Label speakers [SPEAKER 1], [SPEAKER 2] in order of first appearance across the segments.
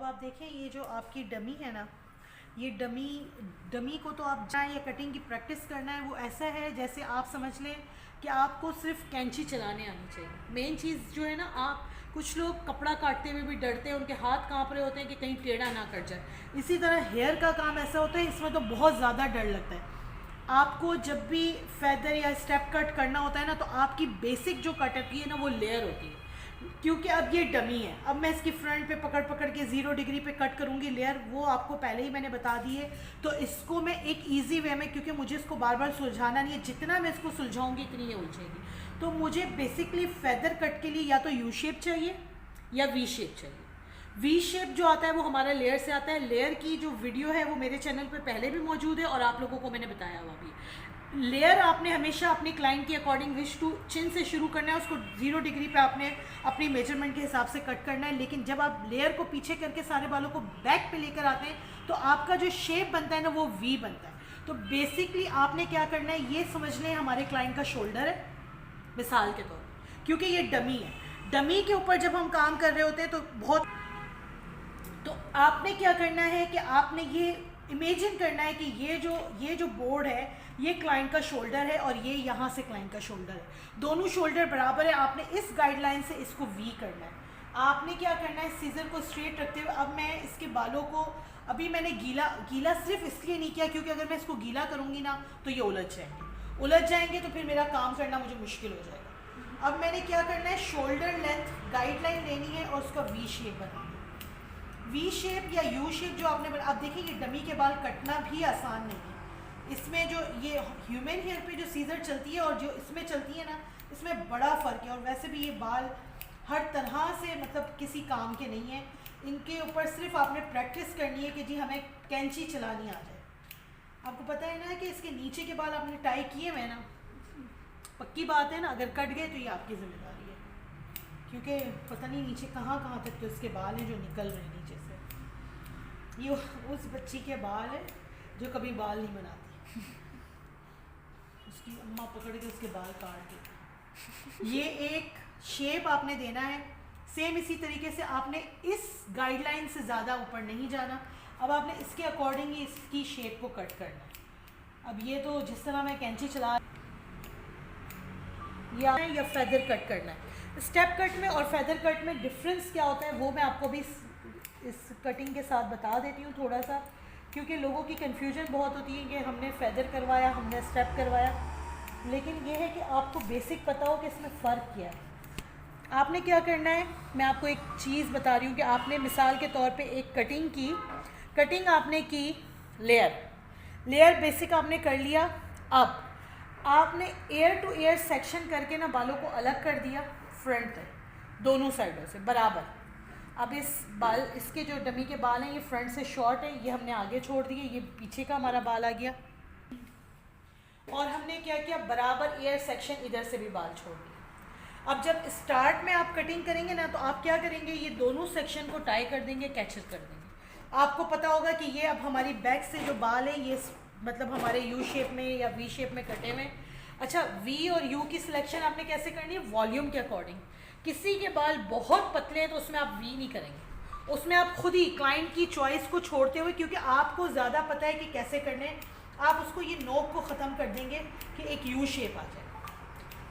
[SPEAKER 1] आप देखें ये जो आपकी डमी है ना, ये डमी को तो आप जाएँ या कटिंग की प्रैक्टिस करना है, वो ऐसा है जैसे आप समझ लें कि आपको सिर्फ कैंची चलाने आनी चाहिए। मेन चीज़ जो है ना, आप कुछ लोग कपड़ा काटते हुए भी डरते हैं, उनके हाथ कांप रहे होते हैं कि कहीं टेढ़ा ना कट जाए। इसी तरह हेयर का काम ऐसा होता है, इसमें तो बहुत ज़्यादा डर लगता है। आपको जब भी फेदर या स्टेप कट करना होता है ना, तो आपकी बेसिक जो कट होती है ना, वो लेयर होती है। क्योंकि अब ये डमी है, अब मैं इसकी फ्रंट पे पकड़ पकड़ के 0 डिग्री पे कट करूँगी लेयर, वो आपको पहले ही मैंने बता दी है। तो इसको मैं एक इजी वे में, क्योंकि मुझे इसको बार बार सुलझाना नहीं है, जितना मैं इसको सुलझाऊंगी इतनी ये उलझेगी। तो मुझे बेसिकली फेदर कट के लिए या तो यू शेप चाहिए या वी शेप चाहिए। वी शेप जो आता है वो हमारा लेयर से आता है। लेयर की जो वीडियो है वो मेरे चैनल पे पहले भी मौजूद है और आप लोगों को मैंने बताया हुआ भी। लेयर आपने हमेशा अपनी क्लाइंट की अकॉर्डिंग विश टू चिन से शुरू करना है, उसको 0 डिग्री पे आपने अपनी मेजरमेंट के हिसाब से कट करना है। लेकिन जब आप लेयर को पीछे करके सारे बालों को बैक पे लेकर आते हैं तो आपका जो शेप बनता है ना, वो वी बनता है। तो बेसिकली आपने क्या करना है, ये समझ लें हमारे क्लाइंट का शोल्डर है मिसाल के तौर पर, क्योंकि ये डमी है। डमी के ऊपर जब हम काम कर रहे होते हैं तो आपने क्या करना है कि आपने ये इमेजिन करना है कि ये जो बोर्ड है ये क्लाइंट का शोल्डर है और ये यहाँ से क्लाइंट का शोल्डर है। दोनों शोल्डर बराबर है। आपने इस गाइडलाइन से इसको वी करना है। आपने क्या करना है, सीजर को स्ट्रेट रखते हुए अब मैं इसके बालों को, अभी मैंने गीला सिर्फ इसलिए नहीं किया क्योंकि अगर मैं इसको गीला करूँगी ना तो ये उलझ जाएंगे तो फिर मेरा काम करना मुझे मुश्किल हो जाएगा। अब मैंने क्या करना है, शोल्डर लेंथ गाइडलाइन लेनी है और उसका वी शेप बनाना है। वी शेप या यू शेप जो आपने बना, अब देखिए ये डमी के बाल कटना भी आसान नहीं है। इसमें जो ये ह्यूमन हेयर पे जो सीजर चलती है और जो इसमें चलती है ना, इसमें बड़ा फ़र्क है। और वैसे भी ये बाल हर तरह से मतलब किसी काम के नहीं है। इनके ऊपर सिर्फ आपने प्रैक्टिस करनी है कि जी हमें कैंची चलानी आ जाए। आपको पता है ना कि इसके नीचे के बाल आपने टाई किए हुए ना, पक्की बात है ना, अगर कट गए तो ये आपकी जिम्मेदारी है, क्योंकि पता नहीं नीचे कहाँ कहाँ तक तो इसके बाल हैं जो निकल रहे हैं नीचे से। ये उस बच्ची के बाल है जो कभी बाल नहीं बनाती, उसकी अम्मा पकड़ के उसके बाल काट दी। ये एक शेप आपने देना है। सेम इसी तरीके से आपने इस गाइडलाइन से ज़्यादा ऊपर नहीं जाना। अब आपने इसके अकॉर्डिंग ही इसकी शेप को कट करना है। अब ये तो जिस तरह मैं कैंची चला या फेदर कट करना है। स्टेप कट में और फेदर कट में डिफरेंस क्या होता है वो मैं आपको भी इस कटिंग के साथ बता देती हूँ थोड़ा सा, क्योंकि लोगों की कन्फ्यूजन बहुत होती है कि हमने फेदर करवाया, हमने स्टेप करवाया। लेकिन ये है कि आपको बेसिक पता हो कि इसमें फ़र्क क्या है। आपने क्या करना है, मैं आपको एक चीज़ बता रही हूँ कि आपने मिसाल के तौर पे एक कटिंग आपने की, लेयर बेसिक आपने कर लिया। अब आपने एयर टू एयर सेक्शन करके ना बालों को अलग कर दिया फ्रंट तक दोनों साइडों से बराबर। अब इसके जो डमी के बाल हैं ये फ्रंट से शॉर्ट है, ये हमने आगे छोड़ दिए, ये पीछे का हमारा बाल आ गया। और हमने क्या किया, बराबर एयर सेक्शन इधर से भी बाल छोड़ दिए। अब जब स्टार्ट में आप कटिंग करेंगे ना तो आप क्या करेंगे, ये दोनों सेक्शन को टाई कर देंगे, कैचर कर देंगे। आपको पता होगा कि ये अब हमारी बैक से जो बाल है ये मतलब हमारे यू शेप में या वी शेप में कटे हुए। अच्छा, वी और यू की सिलेक्शन आपने कैसे करनी है, वॉल्यूम के अकॉर्डिंग। किसी के बाल बहुत पतले हैं तो उसमें आप वी नहीं करेंगे, उसमें आप खुद ही क्लाइंट की चॉइस को छोड़ते हुए, क्योंकि आपको ज़्यादा पता है कि कैसे करने हैं, आप उसको ये नोक को ख़त्म कर देंगे कि एक यू शेप आ जाए।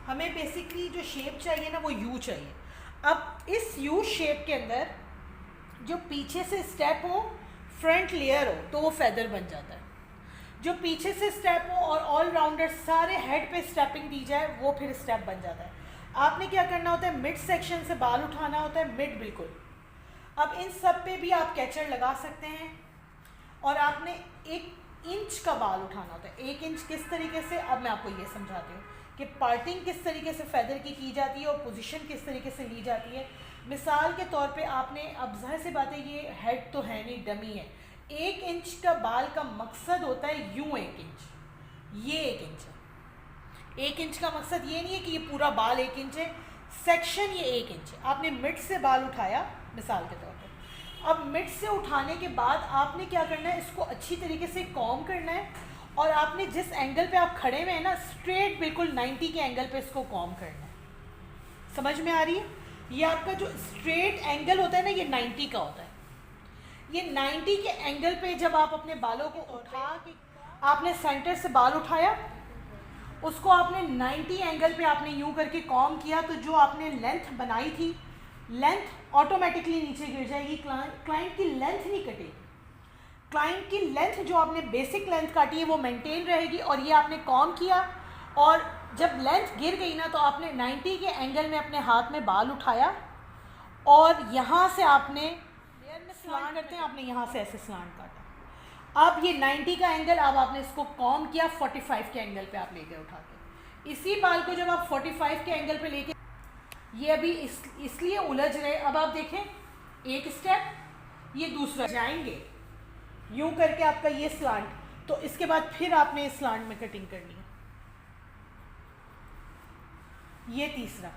[SPEAKER 1] हमें बेसिकली जो शेप चाहिए ना वो यू चाहिए। अब इस यू शेप के अंदर जो पीछे से स्टेप हो, फ्रंट लेयर हो, तो वो फेदर बन जाता है। जो पीछे से स्टेप हो और ऑलराउंडर सारे हेड पे स्टेपिंग दी जाए, वो फिर स्टेप बन जाता है। आपने क्या करना होता है, मिड सेक्शन से बाल उठाना होता है, मिड बिल्कुल। अब इन सब पे भी आप कैचर लगा सकते हैं और आपने 1 इंच का बाल उठाना होता है। 1 इंच किस तरीके से, अब मैं आपको ये समझाती हूँ कि पार्टिंग किस तरीके से फेदर की जाती है और पोजीशन किस तरीके से ली जाती है। मिसाल के तौर पे आपने, अब जाहिर सी बात है ये हेड तो है नहीं, डमी है। 1 इंच का बाल का मकसद होता है यूँ 1 इंच, ये 1 इंच है। 1 इंच का मकसद ये नहीं है कि ये पूरा बाल 1 इंच है, सेक्शन ये 1 इंच है। आपने मिड से बाल उठाया मिसाल के तौर पे, अब मिड से उठाने के बाद आपने क्या करना है, इसको अच्छी तरीके से कॉम करना है और आपने जिस एंगल पे आप खड़े हुए हैं ना, स्ट्रेट बिल्कुल 90 के एंगल पे इसको कॉम करना है। समझ में आ रही है, ये आपका जो स्ट्रेट एंगल होता है ना, ये 90 का होता है। ये 90 के एंगल पे जब आप अपने बालों को उठा के आपने सेंटर से बाल उठाया, उसको आपने 90 एंगल पे आपने यूं करके कॉम किया, तो जो आपने लेंथ बनाई थी, लेंथ ऑटोमेटिकली नीचे गिर जाएगी। क्लाइंट की लेंथ नहीं कटेगी, क्लाइंट की लेंथ जो आपने बेसिक लेंथ काटी है वो मेंटेन रहेगी। और ये आपने कॉम किया, और जब लेंथ गिर गई ना, तो आपने 90 के एंगल में अपने हाथ में बाल उठाया, और यहाँ से आपने स्लांट करते हैं, आपने यहाँ से ऐसे स्लांट काटा। अब ये 90 का एंगल, अब आपने इसको कॉम किया, 45 के एंगल पे आप ले गए उठा के। इसी बाल को जब आप 45 के एंगल पे लेके, ये अभी इसलिए उलझ रहे। अब आप देखें, एक स्टेप, ये दूसरा, जाएंगे यूं करके आपका ये स्लांट, तो इसके बाद फिर आपने इस स्लांट में कटिंग करनी है। ये तीसरा,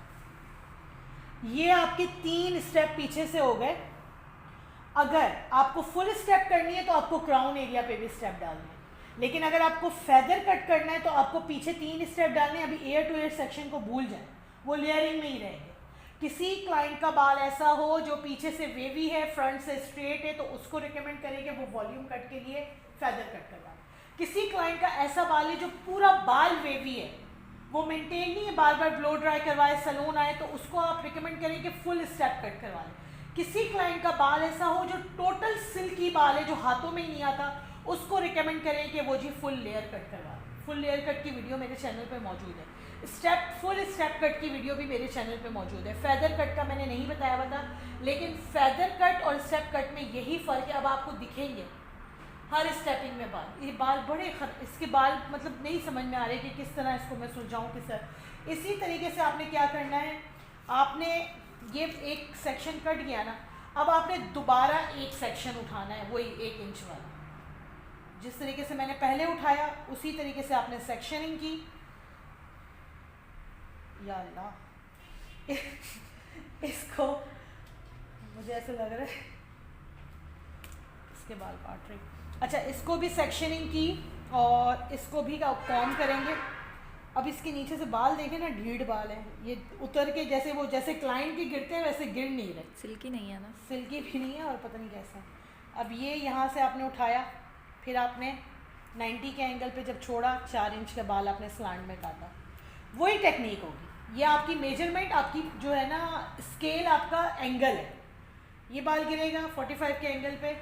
[SPEAKER 1] ये आपके 3 स्टेप पीछे से हो गए। अगर आपको फुल स्टेप करनी है तो आपको क्राउन एरिया पे भी स्टेप डालने हैं, लेकिन अगर आपको फेदर कट करना है तो आपको पीछे 3 स्टेप डालने हैं। अभी एयर टू एयर सेक्शन को भूल जाएं, वो लेयरिंग में ही रहेंगे। किसी क्लाइंट का बाल ऐसा हो जो पीछे से वेवी है, फ्रंट से स्ट्रेट है, तो उसको रिकमेंड करेंगे वो वॉल्यूम कट के लिए फेदर कट करवाए। किसी क्लाइंट का ऐसा बाल है जो पूरा बाल वेवी है, वो मेंटेन नहीं है, बार बार ब्लो ड्राई करवाए, सैलून आए, तो उसको आप रिकमेंड करें कि फुल स्टेप कट करवा लें। किसी क्लाइंट का बाल ऐसा हो जो टोटल सिल्की बाल है, जो हाथों में ही नहीं आता, उसको रिकमेंड करें कि वो जी फुल लेयर कट करवा लें। फुल लेयर कट की वीडियो मेरे चैनल पे मौजूद है, फुल स्टेप कट की वीडियो भी मेरे चैनल पे मौजूद है। फेदर कट का मैंने नहीं बताया लेकिन फेदर कट और स्टेप कट में यही फ़र्क है। अब आपको दिखेंगे हर स्टेपिंग में बाल, ये बाल बड़े इसके बाल मतलब नहीं समझ में आ रहे कि किस तरह इसको मैं सुलझाऊँ किस तरह। इसी तरीके से आपने क्या करना है, आपने ये एक सेक्शन कट गया ना, अब आपने दोबारा एक सेक्शन उठाना है, वही 1 इंच वाला। जिस तरीके से मैंने पहले उठाया उसी तरीके से आपने सेक्शनिंग की। या अल्लाह इसको मुझे ऐसा लग रहा है इसके बाल काट रही। अच्छा, इसको भी सेक्शनिंग की और इसको भी कॉम करेंगे। अब इसके नीचे से बाल देखें ना, ढीठ बाल हैं, ये उतर के जैसे क्लाइंट के गिरते हैं वैसे गिर नहीं रहे।
[SPEAKER 2] सिल्की नहीं है ना,
[SPEAKER 1] सिल्की भी नहीं है और पता नहीं कैसा। अब ये यहाँ से आपने उठाया, फिर आपने 90 के एंगल पे जब छोड़ा, 4 इंच का बाल आपने स्लांट में काटा। वही टेक्निक होगी। ये आपकी मेजरमेंट, आपकी जो है ना स्केल, आपका एंगल है। ये बाल गिरेगा 45 के एंगल पे,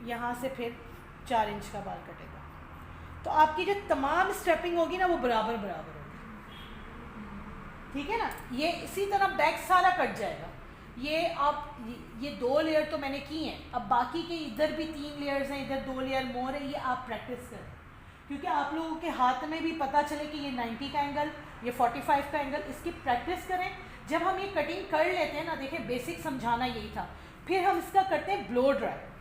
[SPEAKER 1] यहाँ से फिर 4 इंच का बाल कटेगा। तो आपकी जो तमाम स्टेपिंग होगी ना वो बराबर होगी, ठीक है ना। ये इसी तरह बैक सारा कट जाएगा। ये आप ये 2 लेयर तो मैंने की हैं, अब बाकी के इधर भी 3 लेयर्स हैं, इधर 2 लेयर मोर है। ये आप प्रैक्टिस करें, क्योंकि आप लोगों के हाथ में भी पता चले कि ये 90 का एंगल, ये 45 का एंगल, इसकी प्रैक्टिस करें। जब हम ये कटिंग कर लेते हैं ना, देखें बेसिक समझाना यही था। फिर हम इसका करते हैं ब्लो ड्राई।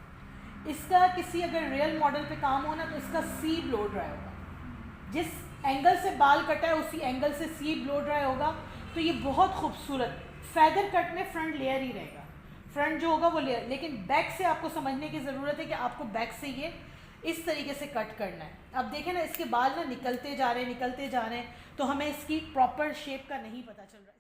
[SPEAKER 1] इसका किसी अगर रियल मॉडल पे काम हो ना, तो इसका सी ब्लो ड्राई होगा। जिस एंगल से बाल कटा है उसी एंगल से सी ब्लो ड्राई होगा। तो ये बहुत खूबसूरत, फेदर कट में फ्रंट लेयर ही रहेगा, फ्रंट जो होगा वो लेयर, लेकिन बैक से आपको समझने की ज़रूरत है कि आपको बैक से ये इस तरीके से कट करना है। अब देखें ना, इसके बाल ना निकलते जा रहे हैं, तो हमें इसकी प्रॉपर शेप का नहीं पता चल रहा।